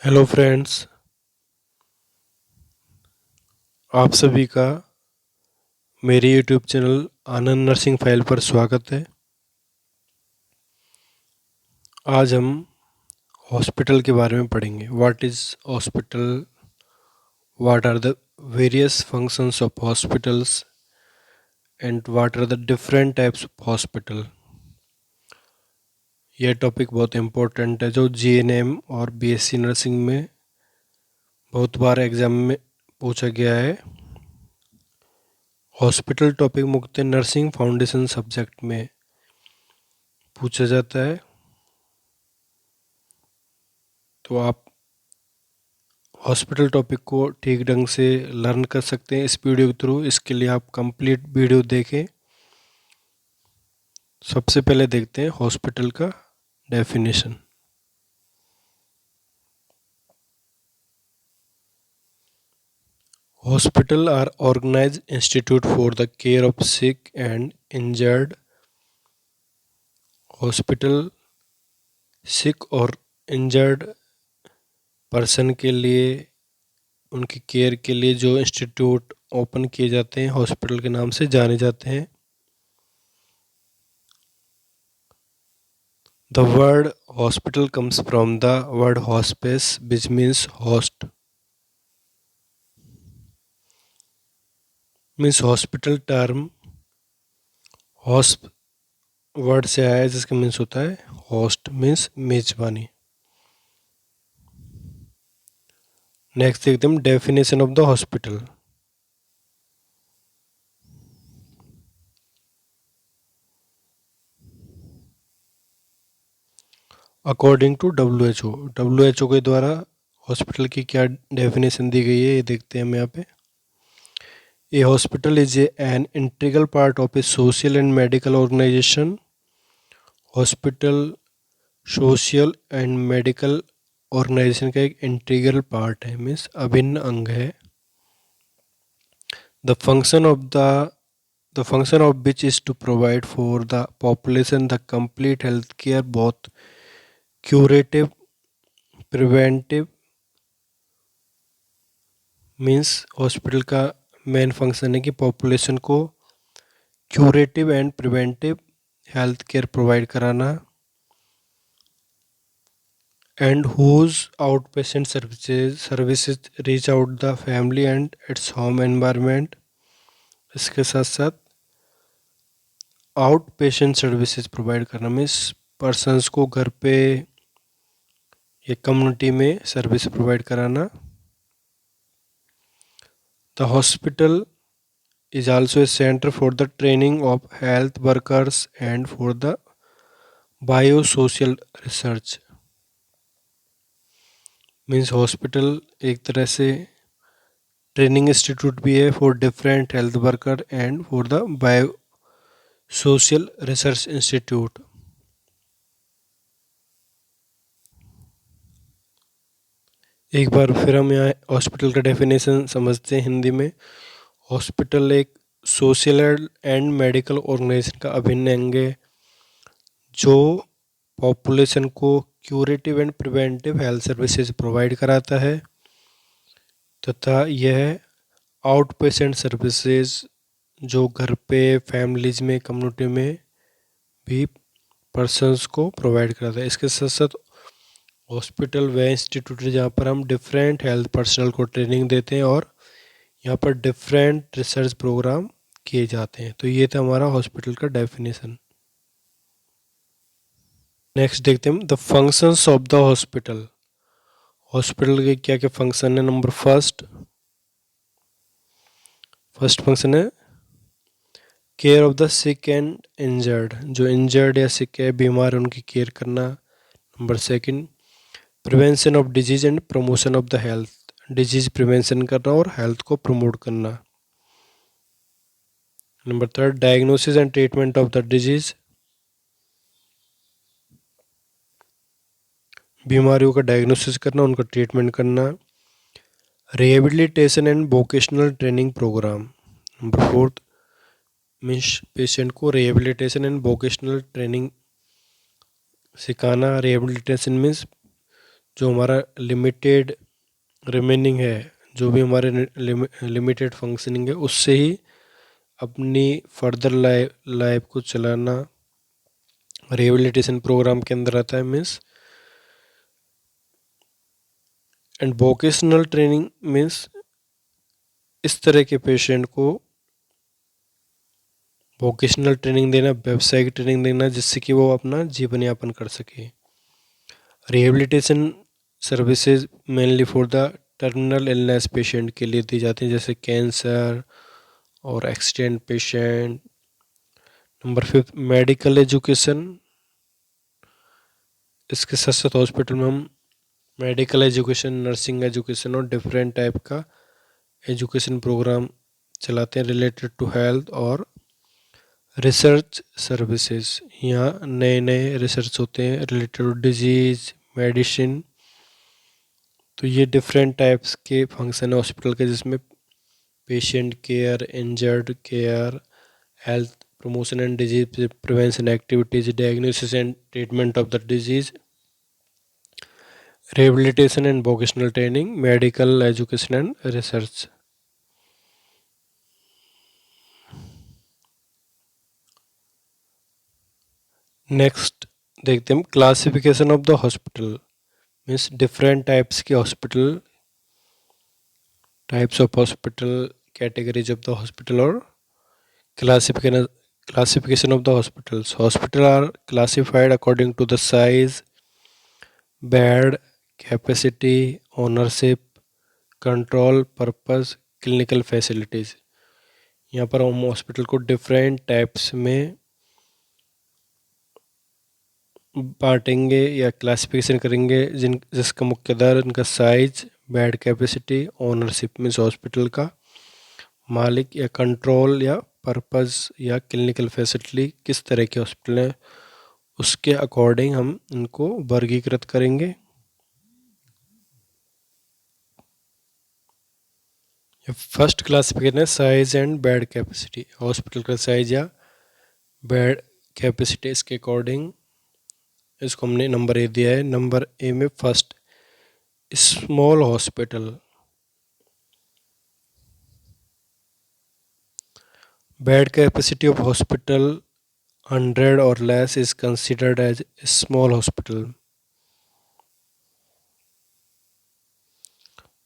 Hello friends, आप सभी का मेरे YouTube channel Anand nursing file पर स्वागत है। आज हम हॉस्पिटल के बारे में पढ़ेंगे। What is hospital, what are the various functions of hospitals and what are the different types of hospital. यह टॉपिक बहुत इम्पोर्टेंट है जो जीएनएम और बीएससी नर्सिंग में बहुत बार एग्जाम में पूछा गया है। हॉस्पिटल टॉपिक मुख्यतः नर्सिंग फाउंडेशन सब्जेक्ट में पूछा जाता है, तो आप हॉस्पिटल टॉपिक को ठीक ढंग से लर्न कर सकते हैं इस वीडियो के थ्रू। इसके लिए आप कंप्लीट वीडियो देखें। सबसे पहले देखते हैं हॉस्पिटल का definition. Hospital are organized institute for the care of sick and injured. Hospital sick और इंजर्ड पर्सन के लिए, उनकी केयर के लिए जो इंस्टीट्यूट ओपन किए जाते हैं हॉस्पिटल के नाम से जाने जाते हैं। The word hospital comes from the word hospice, which means host. Means hospital term hosp word से आया है, जिसका मीन्स होता है होस्ट, मीन्स मेजबानी। नेक्स्ट देखते हैं definition of the hospital. According to W H O के द्वारा हॉस्पिटल की क्या डेफिनेशन दी गई है, ये देखते हैं हम यहाँ पे। A hospital is an integral part of a social and medical organization. Hospital social and medical organization का एक इंटीग्रल पार्ट है, मीन्स अभिन्न अंग है। The function of the function of which is to provide for the population the complete health care, both curative, preventive। Means hospital का main function है कि population को curative and preventive health care provide कराना। And whose out patient services reach out the family and its home environment. इसके साथ साथ out patient services provide करना, means persons को घर पे या कम्युनिटी में सर्विस प्रोवाइड कराना। The hospital is also a center for the training of health workers and for the biosocial research। Means hospital एक तरह से ट्रेनिंग इंस्टीट्यूट भी है for different health worker and for the bio social research institute. एक बार फिर हम यहाँ hospital का डेफिनेशन समझते हैं हिंदी में। हॉस्पिटल एक सोशल एंड मेडिकल ऑर्गेनाइजेशन का अभिन्न अंग है जो पॉपुलेशन को curative and preventive health services provide कराता है, तथा यह आउट पेशेंट सर्विसेज जो घर पे फैमिलीज में कम्युनिटी में भी पर्सनस को प्रोवाइड कराता है। इसके साथ साथ हॉस्पिटल वह इंस्टीट्यूट है जहाँ पर हम डिफरेंट हेल्थ पर्सनल को ट्रेनिंग देते हैं और यहाँ पर डिफरेंट रिसर्च प्रोग्राम किए जाते हैं। तो ये था हमारा हॉस्पिटल का डेफिनेशन। नेक्स्ट देखते हैं the functions of the hospital. Hospital के क्या क्या फंक्शन है। नंबर फर्स्ट फंक्शन है care of the sick and injured. जो इंजर्ड या सिक है, बीमार है, उनकी केयर करना। Number second prevention of disease and promotion of the health. Disease prevention करना और हेल्थ को प्रमोट करना। Number third diagnosis and treatment of the disease. बीमारियों का डायग्नोसिस करना, उनका ट्रीटमेंट करना। Rehabilitation and vocational training programme. Number fourth means patient को रिहेबिलिटेशन एंड वोकेशनल ट्रेनिंग सिखाना। रिहेबिलिटेशन मीन्स जो हमारा लिमिटेड रिमेनिंग है, जो भी हमारे लिमिटेड फंक्शनिंग है, उससे ही अपनी फर्दर लाइफ को चलाना रिहेबिलिटेशन प्रोग्राम के अंदर आता है। Means and vocational training means इस तरह के पेशेंट को वोकेशनल ट्रेनिंग देना, व्यावसायिक ट्रेनिंग देना, जिससे कि वो अपना जीवन यापन कर सके। Rehabilitation services mainly for the terminal illness patient के लिए दी जाती हैं, जैसे कैंसर और accident patient. Number 5 medical education. इसके साथ साथ हॉस्पिटल में हम मेडिकल एजुकेशन, नर्सिंग एजुकेशन और डिफरेंट टाइप का एजुकेशन प्रोग्राम चलाते हैं रिलेटेड टू हेल्थ और रिसर्च सर्विसेज। यहाँ नए नए रिसर्च होते हैं रिलेटेड टू डिजीज, मेडिसिन। तो ये डिफरेंट टाइप्स के फंक्शन है हॉस्पिटल के, जिसमें patient care, injured care, health promotion and disease prevention activities, diagnosis and treatment of the disease, rehabilitation and vocational training, medical education and research. Next देखते हैं classification of the hospital. Means different types के hospital, types of hospital, categories of the hospital और classification of the hospitals. Hospitals are classified according to the size, bed capacity, ownership, control, purpose, clinical facilities. यहाँ पर हम hospital को different types में बांटेंगे या classification करेंगे, जिसका मुख्य आधार इनका size, bed capacity, ownership means hospital का मालिक, या कंट्रोल या पर्पस या क्लिनिकल फैसिलिटी किस तरह के हॉस्पिटल है, उसके अकॉर्डिंग हम इनको वर्गीकृत करेंगे। फर्स्ट क्लासिफिकेशन है size and bed capacity. Hospital का साइज या बेड कैपेसिटी, इसके अकॉर्डिंग इसको हमने नंबर ए दिया है। नंबर ए में first small hospital. Bed capacity of hospital 100 or less is considered as a small hospital.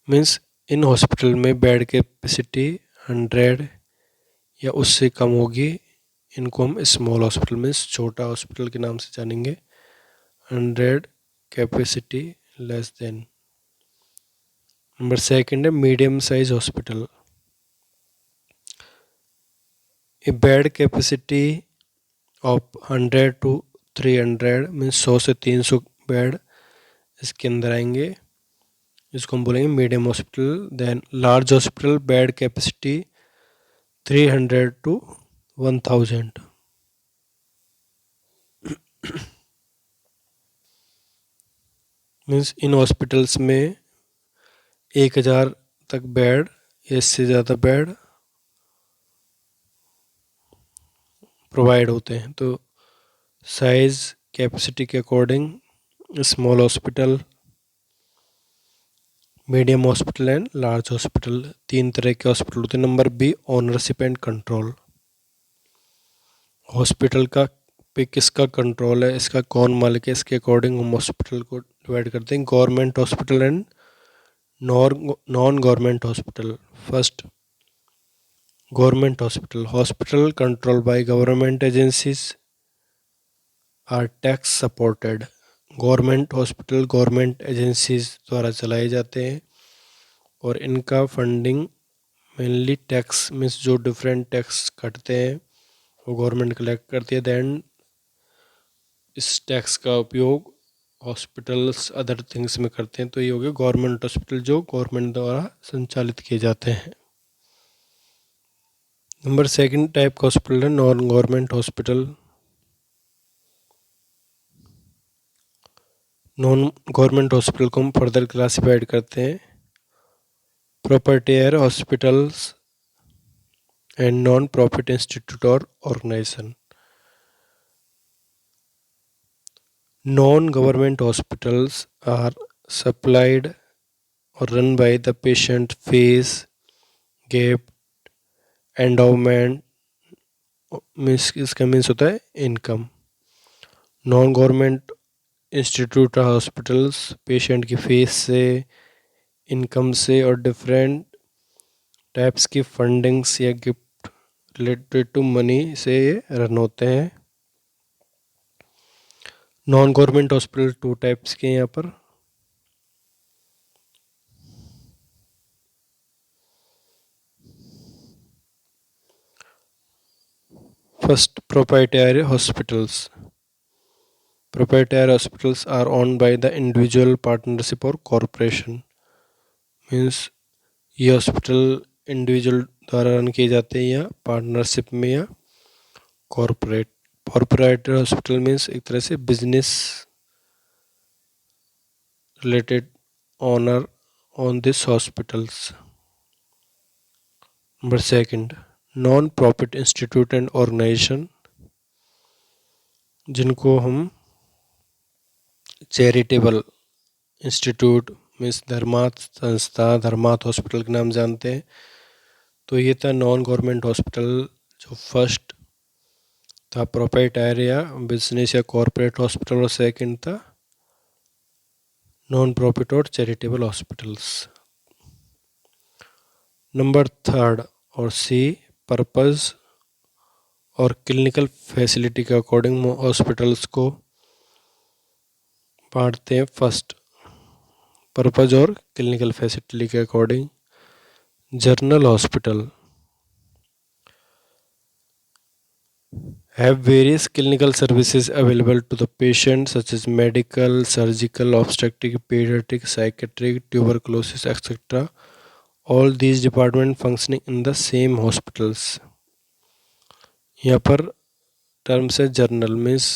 Means in hospital में bed capacity 100 या उससे कम होगी, इनको हम स्मॉल हॉस्पिटल मीन्स छोटा हॉस्पिटल के नाम से जानेंगे। 100 capacity less than. Number second है medium size hospital. A bed capacity of 100 to 300 means 100 से 300 बेड इसके अंदर आएंगे, इसको हम बोलेंगे medium hospital. Then large hospital, bed capacity 300 to 1000। Means in hospitals में 1000 तक बेड या इससे ज़्यादा बेड प्रोवाइड होते हैं। तो साइज कैपेसिटी के according small hospital, medium hospital and large hospital, तीन तरह के हॉस्पिटल होते हैं। Number B ownership and control. Hospital का पे किसका कंट्रोल है, इसका कौन मालिक है, इसके अकॉर्डिंग हम हॉस्पिटल को डिवाइड करते हैं। Government hospital and non government hospital. First government hospital. Hospital control by government agencies are tax supported. Government hospital government agencies द्वारा चलाए जाते हैं और इनका फंडिंग मेनली टैक्स मीन्स जो डिफरेंट टैक्स कटते हैं वो गवर्नमेंट कलेक्ट करती है। दैन इस टैक्स का उपयोग हॉस्पिटल्स अदर थिंग्स में करते हैं। तो ये हो गया गवर्नमेंट हॉस्पिटल जो गवर्नमेंट द्वारा संचालित किए जाते हैं। नंबर सेकंड टाइप का हॉस्पिटल है non government hospital. Non government hospital को हम फर्दर क्लासिफाइड करते हैं property hospitals and non profit institute और organization. Non-government hospitals are supplied और run by the patient fees gap endowment means इसका means होता है income. Non government institute hospitals patient की फीस से इनकम से और डिफरेंट टाइप्स की फंडिंग्स या गिफ्ट रिलेटेड टू मनी से ये रन होते हैं। Non government hospital two types के हैं यहाँ पर। First proprietary hospitals. Proprietary hospitals are owned by the individual partnership और कॉरपोरेशन मीन्स ये हॉस्पिटल इंडिविजुअल द्वारा रन किए जाते हैं या पार्टनरशिप में या कॉरपोरेट। प्रोप्राइटरी हॉस्पिटल मीन्स एक तरह से business related owner on this hospitals. Number second non profit institute and organisation जिनको हम चैरिटेबल इंस्टीट्यूट मीन्स धर्मार्थ संस्था धर्मार्थ हॉस्पिटल के नाम जानते हैं। तो ये था नॉन गवर्नमेंट हॉस्पिटल जो फर्स्ट था प्रोप्राइटरी या बिजनेस या कॉरपोरेट हॉस्पिटल और सेकंड था नॉन प्रॉफिट और चैरिटेबल हॉस्पिटल्स। नंबर थर्ड और सी पर्पस और क्लिनिकल फैसिलिटी के अकॉर्डिंग हॉस्पिटल्स को बांटते हैं। फर्स्ट पर्पस और क्लिनिकल फैसिलिटी के according general hospital have various clinical services available to the patient such as medical, surgical, obstetric, pediatric, psychiatric, tuberculosis, etc. All these departments functioning in the same hospitals. यहाँ पर terms है general means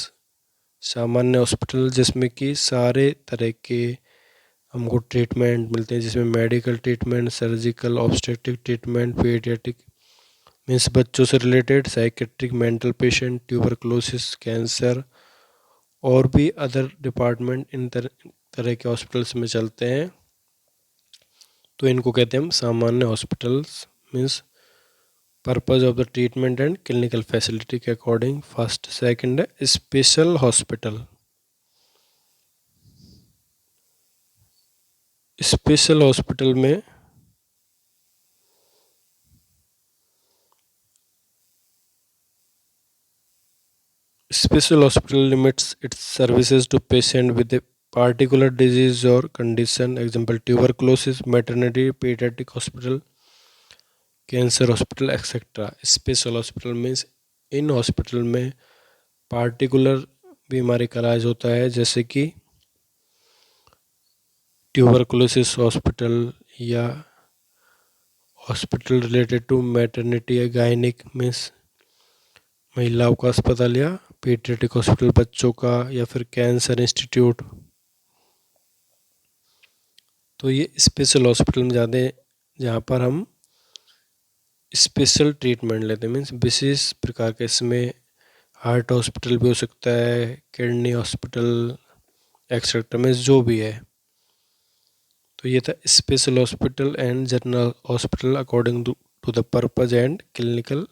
सामान्य hospital जिसमें कि सारे तरह के हमको ट्रीटमेंट मिलते हैं जिसमें medical treatment, surgical, obstetric treatment, paediatric means बच्चों से related, psychiatric, mental patient, tuberculosis, cancer और भी अदर डिपार्टमेंट इन तरह के हॉस्पिटल्स में चलते हैं। तो इनको कहते हैं हम सामान्य hospitals means purpose of the treatment and clinical facility के अकॉर्डिंग। फर्स्ट सेकंड है स्पेशल हॉस्पिटल। स्पेशल हॉस्पिटल में Special hospital limits its services to patients with a particular disease or condition. Example: tuberculosis, maternity, pediatric hospital, cancer hospital, etc. Special hospital means in hospital में particular बीमारी का इलाज होता है जैसे कि tuberculosis hospital या हॉस्पिटल रिलेटेड टू मैटरनिटी या गायनिक मीन्स महिलाओं का अस्पताल या पीडियाट्रिक हॉस्पिटल बच्चों का या फिर कैंसर इंस्टीट्यूट। तो ये स्पेशल हॉस्पिटल में जाते हैं जहाँ पर हम स्पेशल ट्रीटमेंट लेते हैं मीन्स विशेष प्रकार के। इसमें हार्ट हॉस्पिटल भी हो सकता है, किडनी हॉस्पिटल एक्सेट्रा मीन्स जो भी है। तो ये था special hospital and general hospital according to the purpose and clinical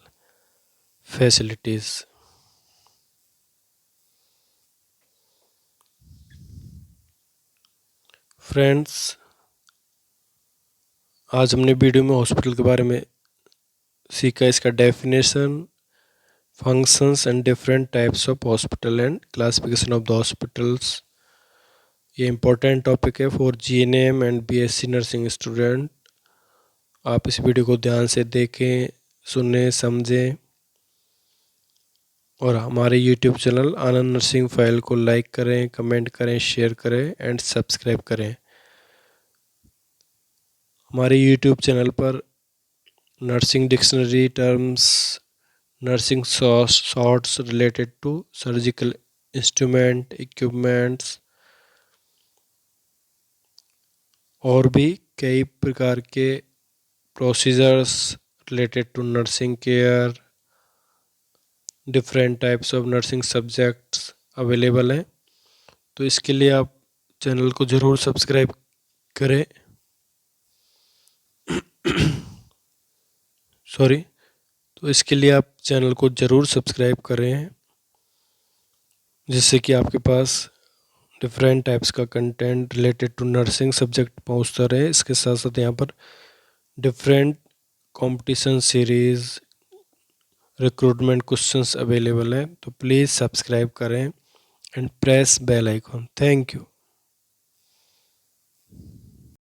facilities. Friends, आज हमने वीडियो में हॉस्पिटल के बारे में सीखा, इसका definition, functions and different types of hospital and classification of the hospitals. ये इम्पोर्टेंट टॉपिक है for GNM and BSc nursing student. आप इस वीडियो को ध्यान से देखें, सुने, समझें और हमारे YouTube channel Anand nursing file को लाइक करें, कमेंट करें, शेयर करें एंड सब्सक्राइब करें। हमारे यूट्यूब चैनल पर nursing dictionary terms, nursing shorts related to surgical instrument, equipments और भी कई प्रकार के procedures related to nursing care, different types of nursing subjects available हैं। तो इसके लिए आप चैनल को ज़रूर सब्सक्राइब करें। सॉरी, तो इसके लिए आप चैनल को ज़रूर सब्सक्राइब करें, जिससे कि आपके पास डिफरेंट टाइप्स का content related to nursing subject पहुंचता रहे। इसके साथ साथ यहाँ पर different competition series, recruitment questions available हैं, तो प्लीज़ सब्सक्राइब करें and press bell icon. Thank you.